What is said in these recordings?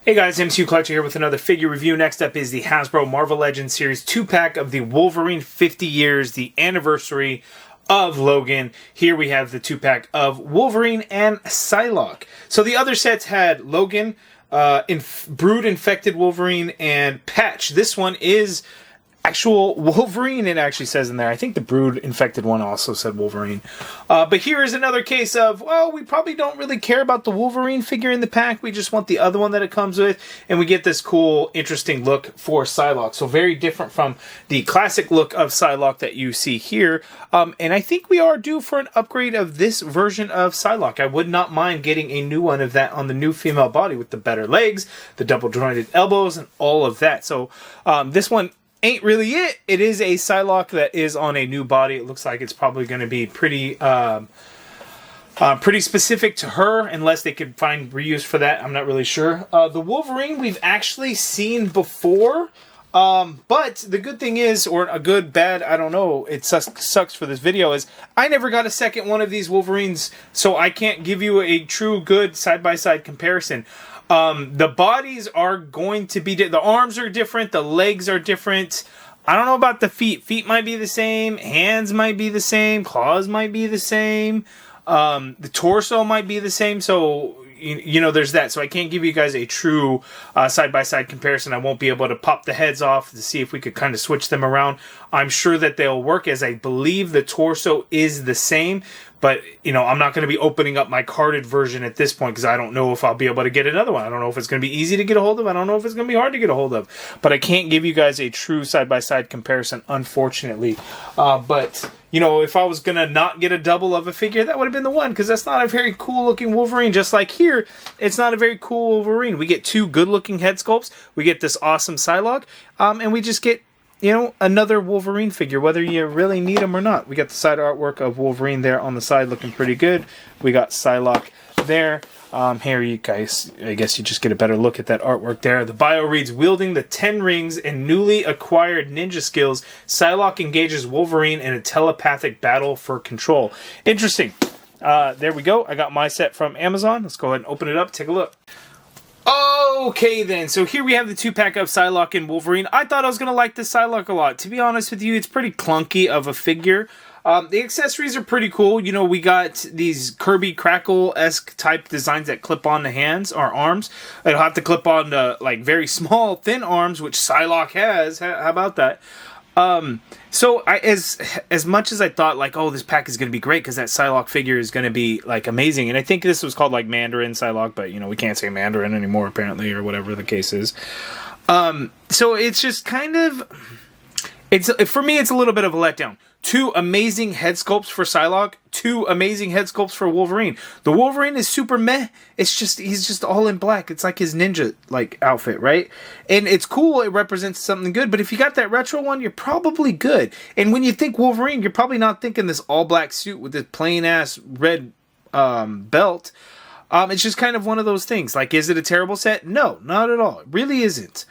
Hey guys, MCU Collector here with another figure review. Next up is the Hasbro Marvel Legends Series 2-pack of the Wolverine 50 years, the anniversary of Logan. Here we have the 2-pack of Wolverine and Psylocke. So the other sets had Logan, Brood Infected Wolverine, and Patch. This one is actual Wolverine, it actually says in there. I think the Brood Infected one also said Wolverine. But here is another case of, well, we probably don't really care about the Wolverine figure in the pack. We just want the other one that it comes with. And we get this cool, interesting look for Psylocke. So very different from the classic look of Psylocke that you see here. And I think we are due for an upgrade of this version of Psylocke. I would not mind getting a new one of that on the new female body with the better legs, the double jointed elbows, and all of that. So this one ain't really it. It is a Psylocke that is on a new body. It looks like it's probably going to be pretty specific to her, unless they could find reuse for that. I'm not really sure. The Wolverine we've actually seen before, but the good thing is, or a good, bad, I don't know, it sucks for this video, is I never got a second one of these Wolverines, so I can't give you a true good side-by-side comparison. The bodies are going to be, the arms are different, the legs are different. I don't know about the feet. Feet might be the same, hands might be the same, claws might be the same, the torso might be the same, so you know, there's that. So I can't give you guys a true side-by-side comparison. I won't be able to pop the heads off to see if we could kind of switch them around. I'm sure that they'll work, as I believe the torso is the same. But, you know, I'm not going to be opening up my carded version at this point because I don't know if I'll be able to get another one. I don't know if it's going to be easy to get a hold of. I don't know if it's going to be hard to get a hold of. But I can't give you guys a true side-by-side comparison, unfortunately. But, you know, if I was going to not get a double of a figure, that would have been the one, because that's not a very cool-looking Wolverine. Just like here, it's not a very cool Wolverine. We get two good-looking head sculpts. We get this awesome Psylocke. And we just get, you know, another Wolverine figure, whether you really need them or not. We got the side artwork of Wolverine there on the side looking pretty good. We got Psylocke there. Here you guys, I guess you just get a better look at that artwork there. The bio reads, wielding the 10 rings and newly acquired ninja skills, Psylocke engages Wolverine in a telepathic battle for control. Interesting. There we go. I got my set from Amazon. Let's go ahead and open it up, take a look. Okay then, so here we have the 2-pack of Psylocke and Wolverine. I thought I was going to like this Psylocke a lot. To be honest with you, it's pretty clunky of a figure. The accessories are pretty cool. You know, we got these Kirby Crackle-esque type designs that clip on the hands or arms. It'll have to clip on the, like, very small, thin arms, which Psylocke has. How about that? So as much as I thought, like, oh, this pack is going to be great because that Psylocke figure is going to be, like, amazing. And I think this was called, like, Mandarin Psylocke, but, you know, we can't say Mandarin anymore, apparently, or whatever the case is. So it's just kind of, for me, it's a little bit of a letdown. Two amazing head sculpts for Psylocke, two amazing head sculpts for Wolverine. The Wolverine is super meh. It's just, he's just all in black. It's like his ninja, like, outfit, right? And it's cool, it represents something good, but if you got that retro one, you're probably good. And when you think Wolverine, you're probably not thinking this all-black suit with this plain-ass red belt. It's just kind of one of those things. Like, is it a terrible set? No, not at all. It really isn't.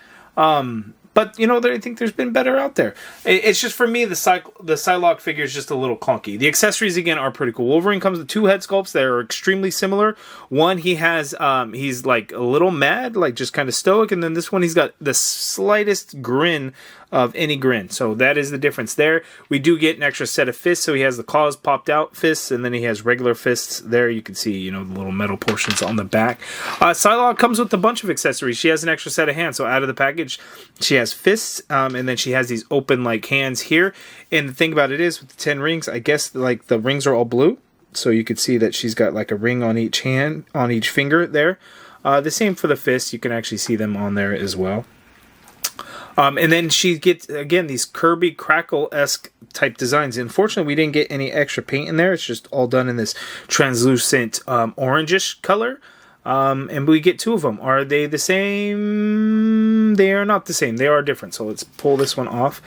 But, you know, I think there's been better out there. It's just, for me, the Psylocke figure is just a little clunky. The accessories, again, are pretty cool. Wolverine comes with two head sculpts that are extremely similar. One, he has, he's, like, a little mad, like, just kind of stoic. And then this one, he's got the slightest grin of any grin. So that is the difference there. We do get an extra set of fists. So he has the claws popped out fists, and then he has regular fists there. You can see, you know, the little metal portions on the back. Psylocke comes with a bunch of accessories. She has an extra set of hands. So out of the package, she has fists, and then she has these open, like, hands here. And the thing about it is, with the 10 rings, I guess, like, the rings are all blue. So you could see that she's got, like, a ring on each hand, on each finger there. The same for the fists. You can actually see them on there as well. And then she gets, again, these Kirby Crackle-esque type designs. Unfortunately, we didn't get any extra paint in there. It's just all done in this translucent orangish color. And we get two of them. Are they the same? They are not the same. They are different. So let's pull this one off.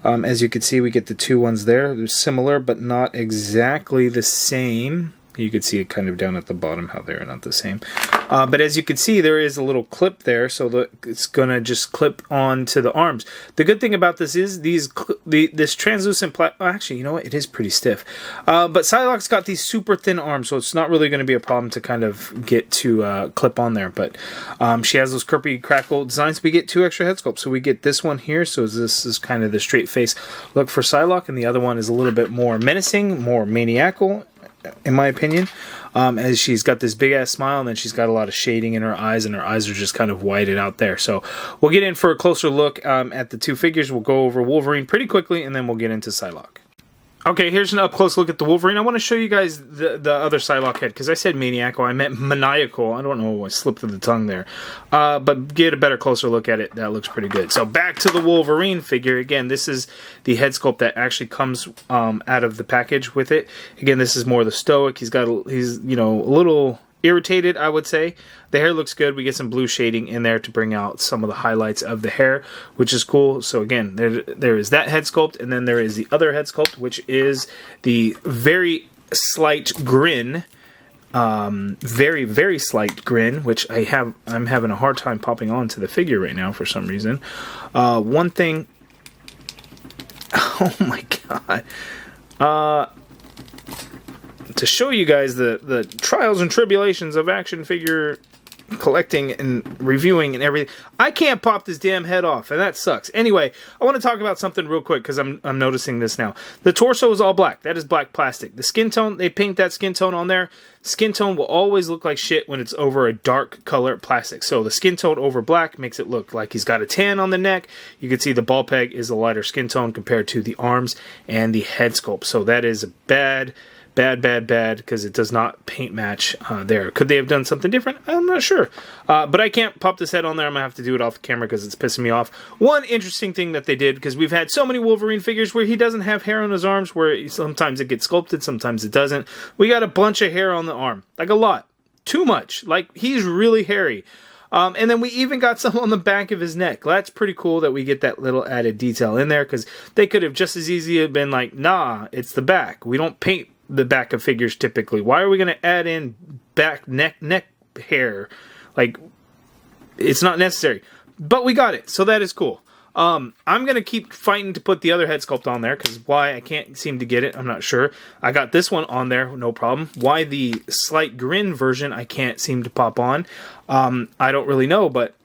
As you can see, we get the two ones there. They're similar, but not exactly the same. You can see it kind of down at the bottom how they're not the same. But as you can see, there is a little clip there, so it's gonna just clip onto the arms. The good thing about this is this translucent actually, you know what? It is pretty stiff. But Psylocke's got these super thin arms, so it's not really going to be a problem to kind of get to clip on there. But she has those curvy crackle designs. We get 2 extra head sculpts, so we get this one here. So this is kind of the straight face look for Psylocke, and the other one is a little bit more menacing, more maniacal, in my opinion, as she's got this big ass smile, and then she's got a lot of shading in her eyes, and her eyes are just kind of whited out there. So we'll get in for a closer look at the 2 figures. We'll go over Wolverine pretty quickly, and then we'll get into Psylocke. Okay, here's an up-close look at the Wolverine. I want to show you guys the other Psylocke head, because I said maniacal, I meant maniacal. I don't know, I slipped of the tongue there. But get a better, closer look at it. That looks pretty good. So back to the Wolverine figure. Again, this is the head sculpt that actually comes out of the package with it. Again, this is more the stoic. He's you know, a little irritated, I would say. The hair looks good. We get some blue shading in there to bring out some of the highlights of the hair, which is cool. So again, there is that head sculpt, and then there is the other head sculpt, which is the very slight grin. Very, very slight grin, which I'm having a hard time popping onto the figure right now for some reason. One thing... Oh my god. To show you guys the trials and tribulations of action figure collecting and reviewing and everything, I can't pop this damn head off, and that sucks. Anyway, I want to talk about something real quick, because I'm noticing this now. The torso is all black. That is black plastic. The skin tone, they paint that skin tone on there. Skin tone will always look like shit when it's over a dark color plastic. So the skin tone over black makes it look like he's got a tan on the neck. You can see the ball peg is a lighter skin tone compared to the arms and the head sculpt. So that is bad, because it does not paint match there. Could they have done something different? I'm not sure. But I can't pop this head on there. I'm going to have to do it off the camera because it's pissing me off. One interesting thing that they did, because we've had so many Wolverine figures where he doesn't have hair on his arms, where sometimes it gets sculpted, sometimes it doesn't. We got a bunch of hair on the arm. Like a lot. Too much. Like, he's really hairy. And then we even got some on the back of his neck. That's pretty cool that we get that little added detail in there, because they could have just as easily been like, nah, it's the back. We don't paint the back of figures typically. Why are we going to add in back neck hair? Like, it's not necessary. But we got it, so that is cool. I'm going to keep fighting to put the other head sculpt on there, because why I can't seem to get it, I'm not sure. I got this one on there, no problem. Why the slight grin version I can't seem to pop on, I don't really know, but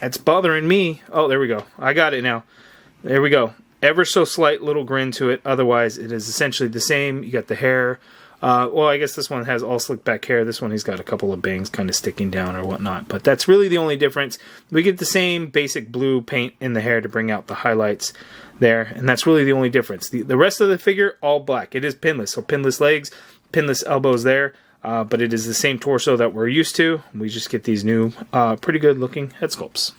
it's bothering me. Oh, there we go. I got it now. There we go. Ever so slight little grin to it. Otherwise, it is essentially the same. You got the hair. Well, I guess this one has all slick back hair. This one, he's got a couple of bangs kind of sticking down or whatnot. But that's really the only difference. We get the same basic blue paint in the hair to bring out the highlights there. And that's really the only difference. The rest of the figure, all black. It is pinless. So pinless legs, pinless elbows there. But it is the same torso that we're used to. We just get these new, pretty good looking head sculpts.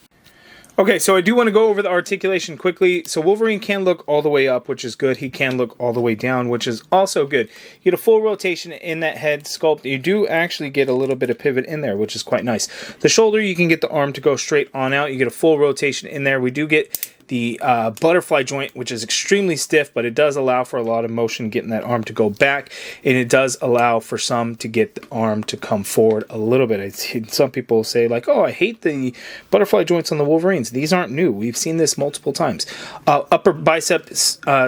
Okay, so I do want to go over the articulation quickly. So Wolverine can look all the way up, which is good. He can look all the way down, which is also good. You get a full rotation in that head sculpt. You do actually get a little bit of pivot in there, which is quite nice. The shoulder, you can get the arm to go straight on out. You get a full rotation in there. We do get the butterfly joint, which is extremely stiff, but it does allow for a lot of motion getting that arm to go back, and it does allow for some to get the arm to come forward a little bit. Some people say like, oh, I hate the butterfly joints on the Wolverines. These aren't new. We've seen this multiple times. Upper bicep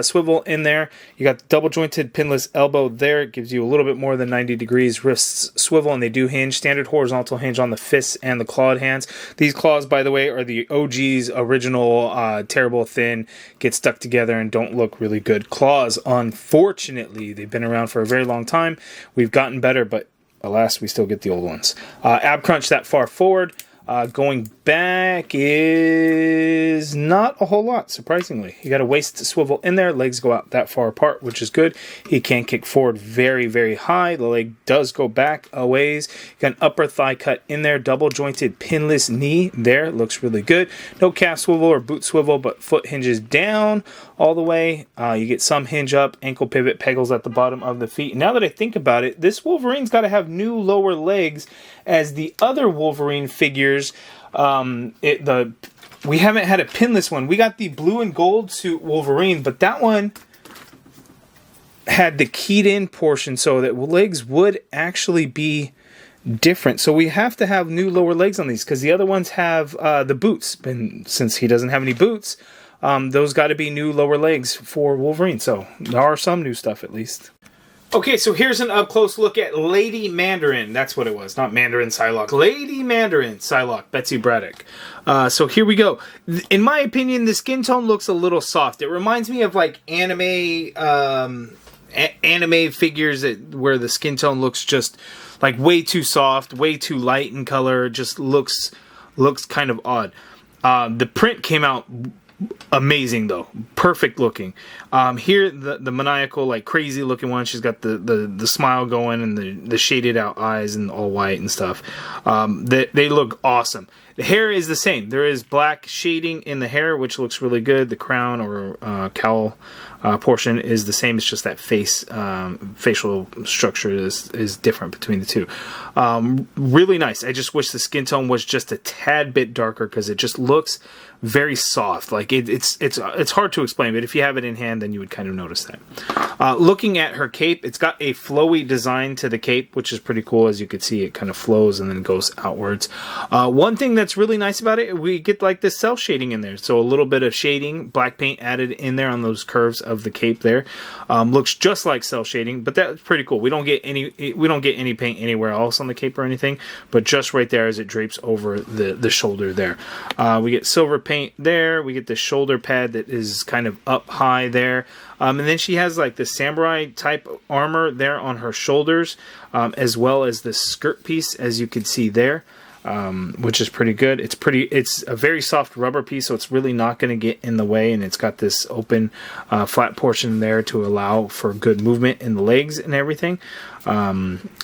swivel in there. You got the double jointed pinless elbow there. It gives you a little bit more than 90 degrees. Wrists swivel, and they do hinge. Standard horizontal hinge on the fists and the clawed hands. These claws, by the way, are the OG's original terrible, thin, get stuck together, and don't look really good claws. Unfortunately, they've been around for a very long time. We've gotten better, but alas, we still get the old ones. Ab crunch that far forward. Going back is not a whole lot, surprisingly. You got a waist swivel in there. Legs go out that far apart, which is good. He can kick forward very, very high. The leg does go back a ways. You got an upper thigh cut in there. Double jointed pinless knee there. Looks really good. No calf swivel or boot swivel, but foot hinges down all the way. You get some hinge up. Ankle pivot, pegals at the bottom of the feet. Now that I think about it, this Wolverine's got to have new lower legs as the other Wolverine figures. We haven't had a pinless one. We got the blue and gold suit Wolverine, but that one had the keyed in portion, so that legs would actually be different. So we have to have new lower legs on these because the other ones have the boots. And since he doesn't have any boots, those got to be new lower legs for Wolverine. So there are some new stuff at least. Okay, so here's an up-close look at Lady Mandarin. That's what it was, not Mandarin Psylocke. Lady Mandarin Psylocke, Betsy Braddock. So here we go. In my opinion, the skin tone looks a little soft. It reminds me of like anime figures where the skin tone looks just like way too soft, way too light in color. Just looks kind of odd. The print came out amazing though, perfect looking. Here the maniacal, like crazy looking one, she's got the smile going and the shaded out eyes and all white and stuff. They look awesome. The hair is the same. There is black shading in the hair, which looks really good. The crown or cowl portion is the same. It's just that facial structure is different between the two. Really nice. I just wish the skin tone was just a tad bit darker because it just looks very soft. Like it's hard to explain, but if you have it in hand, then you would kind of notice that. Looking at her cape, it's got a flowy design to the cape, which is pretty cool. As you can see, it kind of flows and then goes outwards. One thing that's really nice about it, we get like this cell shading in there. So a little bit of shading, black paint added in there on those curves of the cape there. Looks just like cell shading, but that's pretty cool. We don't get any paint anywhere else on the cape or anything, but just right there as it drapes over the shoulder there. We get silver paint there. We get the shoulder pad that is kind of up high there. And then she has like the samurai type armor there on her shoulders, as well as the skirt piece, as you can see there. Which is pretty good. It's a very soft rubber piece, so it's really not going to get in the way, and it's got this open flat portion there to allow for good movement in the legs and everything.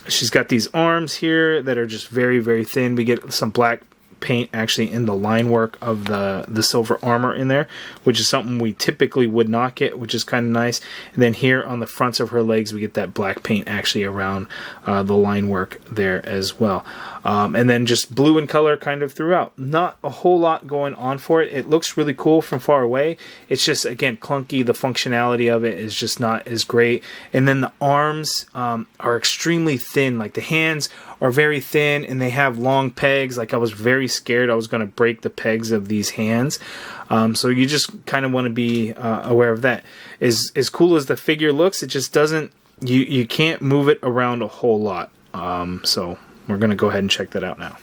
She's got these arms here that are just very, very thin. We get some black paint actually in the line work of the silver armor in there, which is something we typically would not get, which is kind of nice. And then here on the fronts of her legs, we get that black paint actually around the line work there as well. And then just blue in color kind of throughout. Not a whole lot going on for it. It looks really cool from far away. It's just, again, clunky. The functionality of it is just not as great. And then the arms are extremely thin. Like the hands are very thin and they have long pegs. Like I was very scared I was going to break the pegs of these hands. So you just kind of want to be aware of that. As cool as the figure looks, it just doesn't, you can't move it around a whole lot. So we're going to go ahead and check that out now.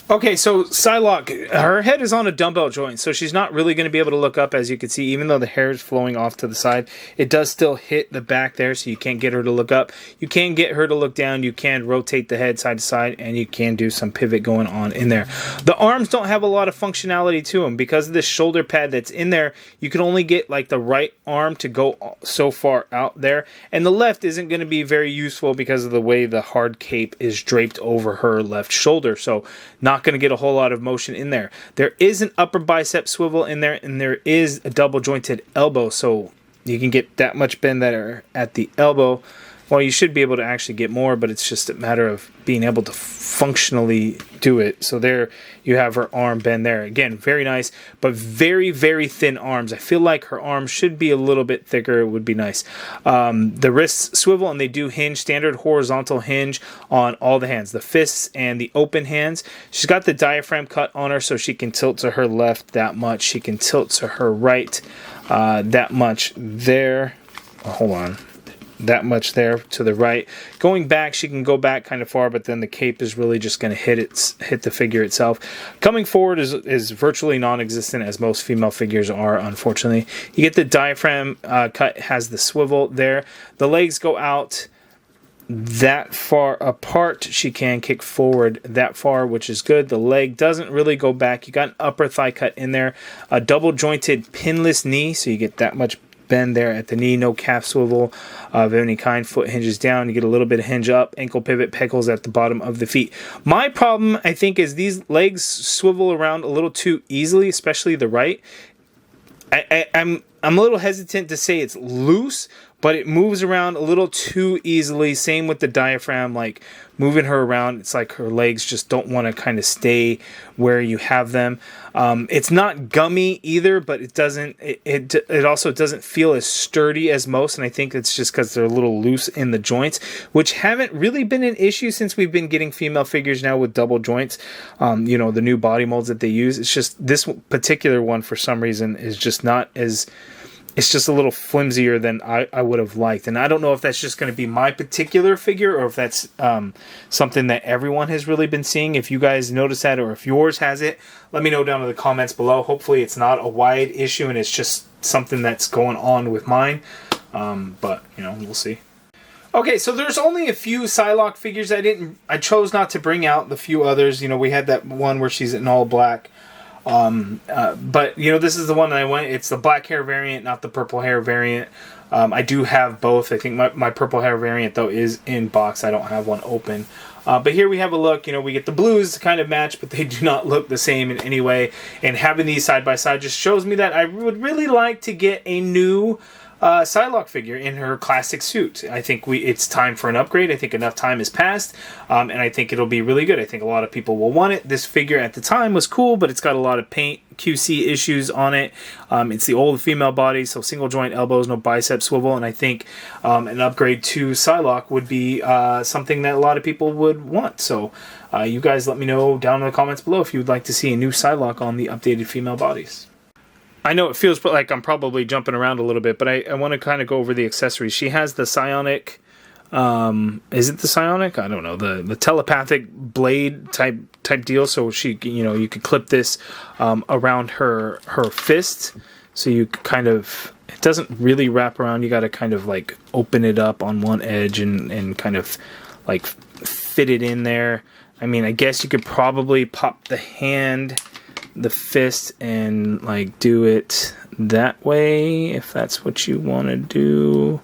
Okay, so Psylocke, her head is on a dumbbell joint, so she's not really going to be able to look up, as you can see. Even though the hair is flowing off to the side, it does still hit the back there, so you can't get her to look up. You can get her to look down, you can rotate the head side to side, and you can do some pivot going on in there. The arms don't have a lot of functionality to them. Because of this shoulder pad that's in there, you can only get like the right arm to go so far out there, and the left isn't going to be very useful because of the way the hard cape is draped over her left shoulder, so not going to get a whole lot of motion in there. There is an upper bicep swivel in there, and there is a double jointed elbow, so you can get that much bend there at the elbow. Well, you should be able to actually get more, but it's just a matter of being able to functionally do it. So there you have her arm bend there. Again, very nice, but very, very thin arms. I feel like her arms should be a little bit thicker. It would be nice. The wrists swivel, and they do hinge, standard horizontal hinge on all the hands, the fists and the open hands. She's got the diaphragm cut on her, so she can tilt to her left that much. She can tilt to her right that much there. Oh, hold on. That much there to the right. Going back, she can go back kind of far, but then the cape is really just going to hit the figure itself. Coming forward is virtually non-existent, as most female figures are, unfortunately. You get the diaphragm cut, has the swivel there. The legs go out that far apart. She can kick forward that far, which is good. The leg doesn't really go back. You got an upper thigh cut in there. A double jointed pinless knee, so you get that much bend there at the knee. No calf swivel of any kind. Foot hinges down. You get a little bit of hinge up. Ankle pivot, pegals at the bottom of the feet. My problem, I think, is these legs swivel around a little too easily, especially the right. I'm a little hesitant to say it's loose, but it moves around a little too easily. Same with the diaphragm, like moving her around, it's like her legs just don't want to kind of stay where you have them. It's not gummy either, but it doesn't. It also doesn't feel as sturdy as most, and I think it's just because they're a little loose in the joints, which haven't really been an issue since we've been getting female figures now with double joints. You know, the new body molds that they use. It's just this particular one for some reason is just not as. It's just a little flimsier than I would have liked. And I don't know if that's just going to be my particular figure or if that's something that everyone has really been seeing. If you guys notice that or if yours has it, let me know down in the comments below. Hopefully it's not a wide issue and it's just something that's going on with mine. But, you know, we'll see. Okay, so there's only a few Psylocke figures I chose not to bring out. The few others, you know, we had that one where she's in all black. But, you know, this is the one that I went. It's the black hair variant, not the purple hair variant. I do have both. I think my purple hair variant, though, is in box. I don't have one open. But here we have a look. You know, we get the blues to kind of match, but they do not look the same in any way. And having these side by side just shows me that I would really like to get a new Psylocke figure in her classic suit. I think it's time for an upgrade. I think enough time has passed, and I think it'll be really good. I think a lot of people will want it. This figure at the time was cool, but it's got a lot of paint QC issues on it. It's the old female body, so single joint elbows, no bicep swivel, and I think an upgrade to Psylocke would be something that a lot of people would want. So you guys let me know down in the comments below if you would like to see a new Psylocke on the updated female bodies. I know it feels like I'm probably jumping around a little bit, but I want to kind of go over the accessories. She has the psionic, is it the psionic? I don't know, the telepathic blade type deal. So she, you know, you could clip this around her fist. So you kind of, it doesn't really wrap around. You got to kind of like open it up on one edge and kind of like fit it in there. I mean, I guess you could probably pop the hand, the fist, and like do it that way if that's what you want to do.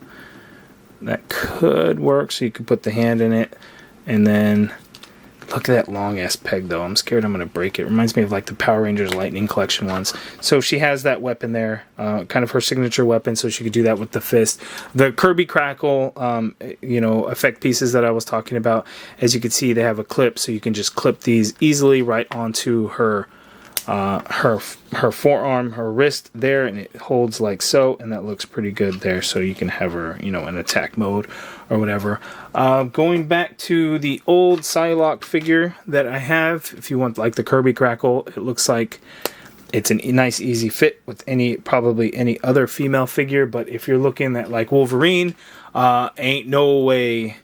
That could work. So you could put the hand in it, and then look at that long ass peg though. I'm scared I'm gonna break it. Reminds me of like the Power Rangers Lightning Collection ones. So she has that weapon there, kind of her signature weapon, so she could do that with the fist. The Kirby Crackle you know, effect pieces that I was talking about, as you can see, they have a clip, so you can just clip these easily right onto her forearm, her wrist there, and it holds like so, and that looks pretty good there. So you can have her, you know, in attack mode or whatever. Going back to the old Psylocke figure that I have, if you want like the Kirby Crackle, it looks like it's a nice easy fit with probably any other female figure. But if you're looking at like Wolverine, ain't no way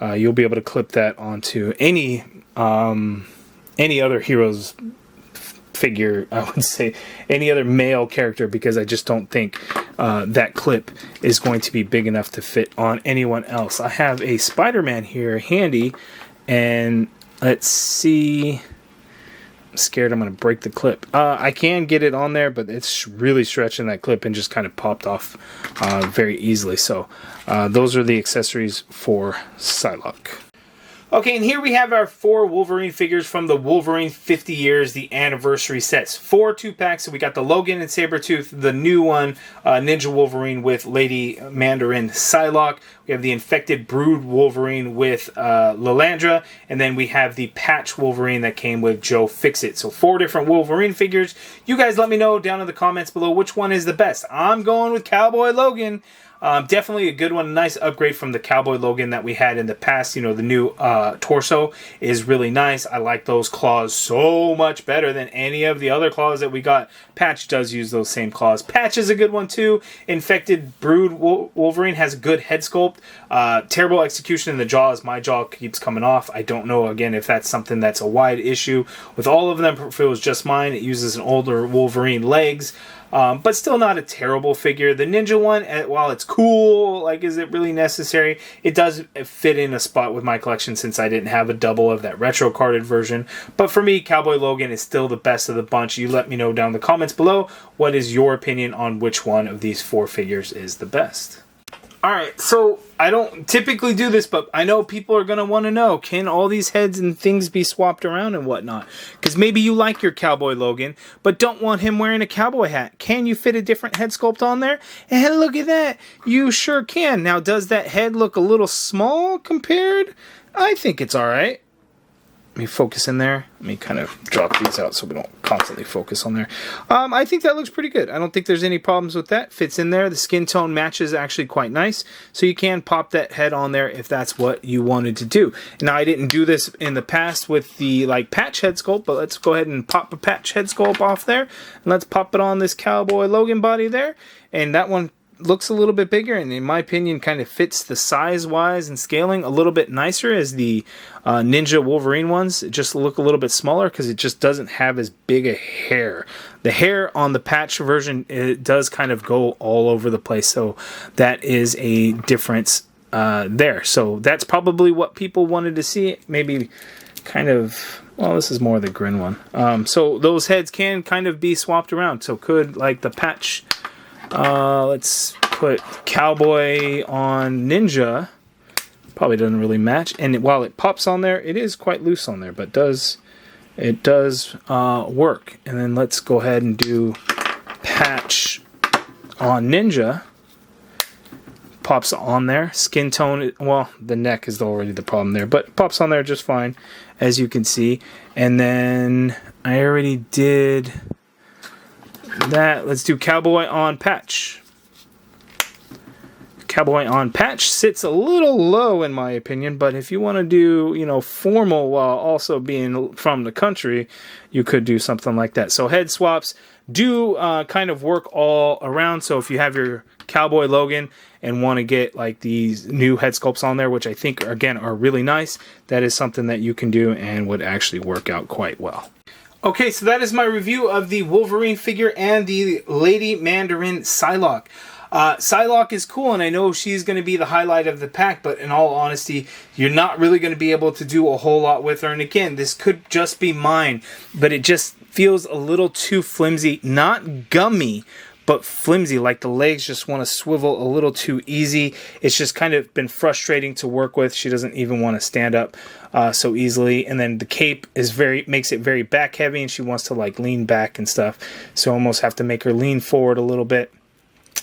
you'll be able to clip that onto any other hero's figure. I would say any other male character, because I just don't think that clip is going to be big enough to fit on anyone else. I have a Spider-Man here handy, and let's see. I'm scared I'm going to break the clip. I can get it on there, but it's really stretching that clip and just kind of popped off very easily. So those are the accessories for Psylocke. Okay, and here we have our 4 Wolverine figures from the Wolverine 50 Years, the anniversary sets. 4 2-packs, so we got the Logan and Sabretooth, the new one, Ninja Wolverine with Lady Mandarin Psylocke. We have the Infected Brood Wolverine with Lilandra, and then we have the Patch Wolverine that came with Joe Fixit. So 4 different Wolverine figures. You guys let me know down in the comments below which one is the best. I'm going with Cowboy Logan. Definitely a good one. Nice upgrade from the Cowboy Logan that we had in the past. You know, the new torso is really nice. I like those claws so much better than any of the other claws that we got. Patch does use those same claws. Patch is a good one too. Infected Brood Wolverine has a good head sculpt. Terrible execution in the jaws. My jaw keeps coming off. I don't know, again, if that's something that's a wide issue. With all of them, if it was just mine, it uses an older Wolverine legs. But still not a terrible figure. The Ninja one, while it's cool, like, is it really necessary? It does fit in a spot with my collection since I didn't have a double of that retro carded version. But for me, Cowboy Logan is still the best of the bunch. You let me know down in the comments below what is your opinion on which one of these 4 figures is the best. Alright, so I don't typically do this, but I know people are going to want to know, can all these heads and things be swapped around and whatnot? Because maybe you like your Cowboy Logan, but don't want him wearing a cowboy hat. Can you fit a different head sculpt on there? And look at that. You sure can. Now, does that head look a little small compared? I think it's all right. Let me focus in there. Let me kind of drop these out so we don't constantly focus on there. I think that looks pretty good. I don't think there's any problems with that. Fits in there. The skin tone matches actually quite nice. So you can pop that head on there if that's what you wanted to do. Now, I didn't do this in the past with the patch head sculpt, but let's go ahead and pop a patch head sculpt off there. And let's pop it on this Cowboy Logan body there. And that one looks a little bit bigger, and in my opinion kind of fits the size wise and scaling a little bit nicer as the Ninja Wolverine ones. It just look a little bit smaller because it just doesn't have as big a hair. The hair on the patch version, it does kind of go all over the place, so that is a difference there. So that's probably what people wanted to see. Maybe kind of, well, this is more the grin one. So those heads can kind of be swapped around. So could, like, the patch, let's put Cowboy on Ninja. Probably doesn't really match. And while it pops on there, it is quite loose on there, but it does work. And then let's go ahead and do patch on Ninja. Pops on there. Skin tone, well, the neck is already the problem there, but it pops on there just fine, as you can see. And then I already did that. Let's do Cowboy on patch. Cowboy on patch sits a little low in my opinion, but if you want to do, you know, formal while also being from the country, you could do something like that. So head swaps do kind of work all around. So if you have your Cowboy Logan and want to get like these new head sculpts on there, which I think again are really nice, that is something that you can do and would actually work out quite well. Okay, so that is my review of the Wolverine figure and the Lady Mandarin Psylocke. Psylocke is cool, and I know she's going to be the highlight of the pack, but in all honesty, you're not really going to be able to do a whole lot with her. And again, this could just be mine, but it just feels a little too flimsy. Not gummy, but flimsy, like the legs just want to swivel a little too easy. It's just kind of been frustrating to work with. She doesn't even want to stand up so easily. And then the cape is makes it very back heavy, and she wants to like lean back and stuff. So I almost have to make her lean forward a little bit.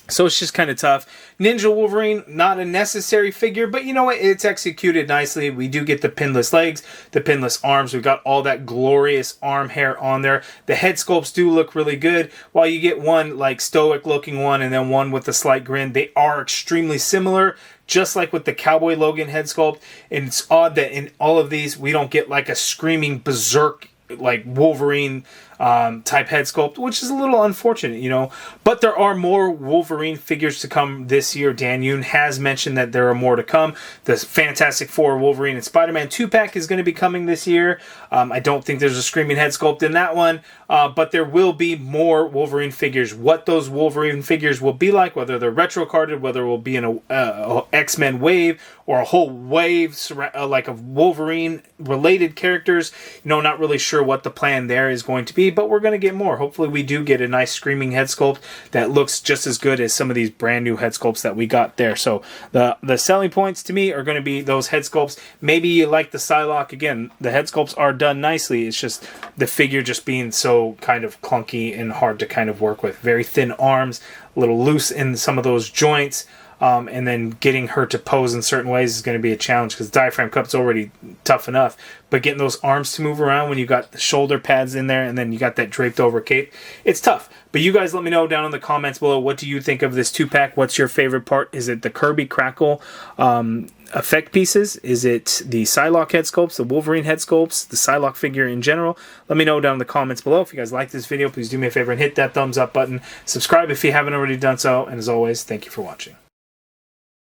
So it's just kind of tough. Ninja Wolverine, not a necessary figure, but you know what? It's executed nicely. We do get the pinless legs, the pinless arms. We've got all that glorious arm hair on there. The head sculpts do look really good. While you get one like stoic looking one and then one with a slight grin, they are extremely similar. Just like with the Cowboy Logan head sculpt. And it's odd that in all of these, we don't get like a screaming berserk like Wolverine type head sculpt, which is a little unfortunate, you know. But there are more Wolverine figures to come this year. Dan Yoon has mentioned that there are more to come. The Fantastic Four Wolverine and Spider-Man 2-pack is going to be coming this year. I don't think there's a screaming head sculpt in that one, but there will be more Wolverine figures. What those Wolverine figures will be like, whether they're retro carded, whether it will be in a X-Men wave or a whole wave like of Wolverine related characters, you know, not really sure what the plan there is going to be, but we're going to get more. Hopefully we do get a nice screaming head sculpt that looks just as good as some of these brand new head sculpts that we got there. So the selling points to me are going to be those head sculpts. Maybe you like the Psylocke. Again, the head sculpts are done nicely. It's just the figure just being so kind of clunky and hard to kind of work with. Very thin arms, a little loose in some of those joints. And then getting her to pose in certain ways is going to be a challenge because diaphragm cup's already tough enough. But getting those arms to move around when you got the shoulder pads in there and then you got that draped over cape, it's tough. But you guys let me know down in the comments below, what do you think of this 2-pack? What's your favorite part? Is it the Kirby Crackle effect pieces? Is it the Psylocke head sculpts, the Wolverine head sculpts, the Psylocke figure in general? Let me know down in the comments below. If you guys like this video, please do me a favor and hit that thumbs up button. Subscribe if you haven't already done so. And as always, thank you for watching.